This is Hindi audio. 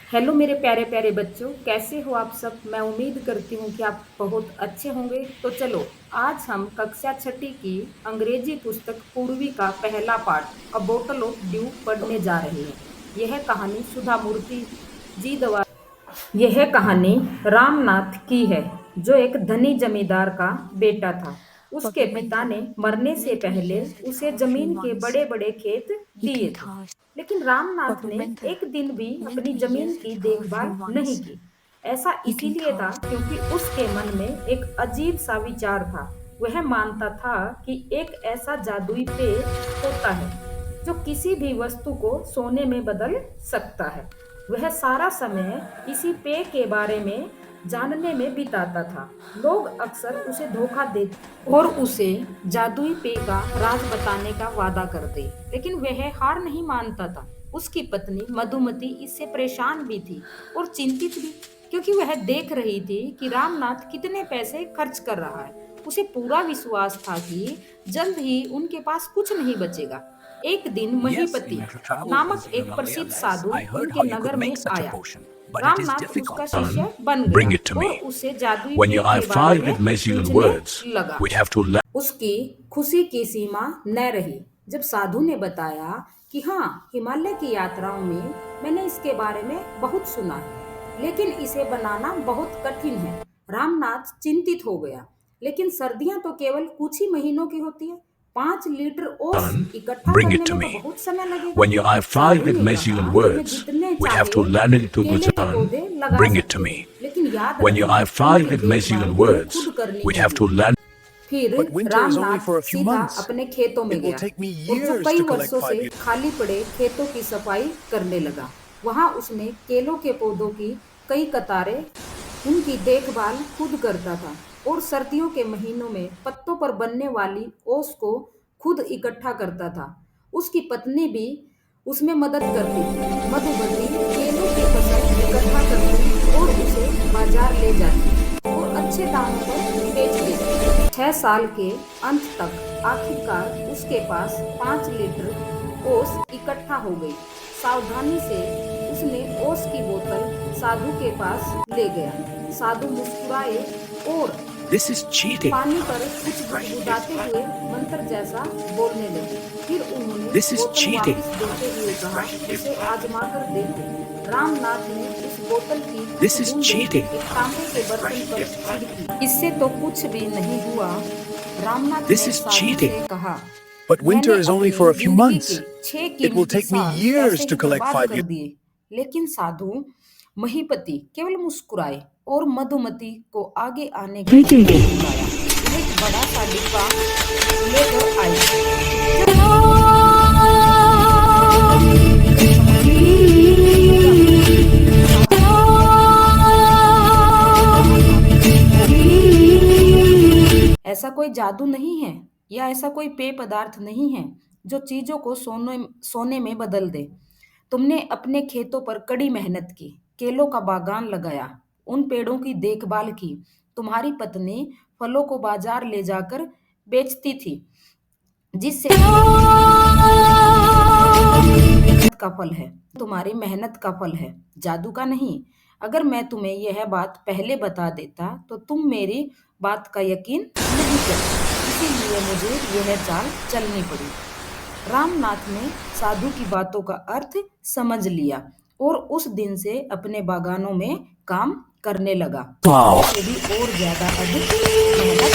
हेलो मेरे प्यारे प्यारे बच्चों, कैसे हो आप सब। मैं उम्मीद करती हूँ कि आप बहुत अच्छे होंगे। तो चलो, आज हम कक्षा छठी की अंग्रेजी पुस्तक पूर्वी का पहला पाठ अ बोटल ऑफ ड्यू पढ़ने जा रहे हैं। यह कहानी सुधा मूर्ति जी द्वारा यह कहानी रामनाथ की है, जो एक धनी जमींदार का बेटा था। उसके पिता ने मरने से पहले उसे जमीन के बड़े बड़े खेत दिए थे, लेकिन रामनाथ ने एक दिन भी अपनी जमीन की देखभाल नहीं की। ऐसा इसीलिए था क्योंकि उसके मन में एक अजीब सा विचार था। वह मानता था कि एक ऐसा जादुई पेय होता है जो किसी भी वस्तु को सोने में बदल सकता है। वह सारा समय इसी पेय के बारे में जानने में बिताता था। लोग अक्सर उसे धोखा देते और उसे जादुई पेय का राज बताने का वादा करते, लेकिन वह हार नहीं मानता था। उसकी पत्नी मधुमती इससे परेशान भी थी और चिंतित भी, क्योंकि वह देख रही थी कि रामनाथ कितने पैसे खर्च कर रहा है। उसे पूरा विश्वास था कि जल्द ही उनके पास कुछ नहीं बचेगा। एक दिन Yes, महीपति in your travels नामक in एक प्रसिद्ध Himalayas, साधु I heard उनके how you नगर could में make such a आया। potion, but it is Ramnath उसका difficult. शिष्य बन Bring गया it to और me. उससे जादुई When you पेय have के बारे 5 में Magellan पूछने words, लगा। we have to learn. उसकी खुशी की सीमा न रही जब साधु ने बताया कि हाँ, हिमालय की यात्राओं में मैंने इसके बारे में बहुत सुना है, लेकिन इसे बनाना बहुत कठिन है। रामनाथ चिंतित हो गया, लेकिन सर्दियां तो केवल कुछ ही महीनों की होती है। 5 लीटर ओस Son, इकट्ठा bring करने it to में तो me. बहुत समय लगेगा। When you have साधु 5 ने Magellan कहा, तुम्हें words, जितने we have to चाहे learn it to केले के Bhutan. पौधे लगा Bring it to सकते हो, me. लेकिन याद When you रहे have उनकी 5 देखभाल Magellan तुम्हें words, खुद करनी we have होगी। to learn. फिर But winter is only Ramnath for a few सीधा months. अपने खेतों में It will गया take me और जो years कई to collect वर्षों से 5 liters. खाली पड़े खेतों की सफाई करने लगा। वहां उसने केलों के पौधों की कई कतारें उनकी देखभाल खुद करता था और सर्दियों के महीनों में पत्तों पर बनने वाली ओस को खुद इकट्ठा करता था। उसकी पत्नी भी उसमें मदद करती थी। मधुमती केलों की फसल इकट्ठा करती और उसे बाजार ले जाती और अच्छे दामों पर बेच देती। 6 साल के अंत तक आखिरकार उसके पास 5 लीटर ओस इकट्ठा हो गई। सावधानी से उसने ओस की बोतल साधु के पास ले गया। साधु मुस्कुराए और This is cheating. पानी पर कुछ गुदगुदाते हुए मंत्र जैसा बोलने लगे। फिर उन्होंने This is बोतल cheating. वापस देते हुए कहा, इसे आजमा कर देखो। रामनाथ ने उस बोतल की This कुछ is बूंदें cheating. एक तांबे के बर्तन पर छिड़की। इससे तो कुछ भी नहीं हुआ। रामनाथ This ने is साधु cheating. से कहा, But winter मैंने is only अपनी for a few जिंदगी के months. 6 It will कीमती take me साल years ऐसे to ही collect बर्बाद 5 कर liters. दिए। लेकिन साधु महीपति केवल मुस्कुराए और मधुमती को आगे आने के लिए बुलाया। वह एक बड़ा सा डिब्बा लेकर आई। ऐसा कोई जादू नहीं है या ऐसा कोई पेय पदार्थ नहीं है जो चीजों को सोने में बदल दे। तुमने अपने खेतों पर कड़ी मेहनत की, केलों का बागान लगाया, उन पेड़ों की देखभाल की। तुम्हारी पत्नी फलों को बाजार ले जाकर बेचती थी, जिससे का फल है। तुम्हारी मेहनत का फल है, जादू का नहीं। अगर मैं तुम्हें यह बात पहले बता देता तो तुम मेरी बात का यकीन नहीं करते, इसीलिए मुझे यह चाल चलनी पड़ी। रामनाथ ने साधु की बातों का अर्थ समझ लिया और उस दिन से अपने बागानों में काम करने लगा। Wow. से भी और ज्यादा अधिक मेहनत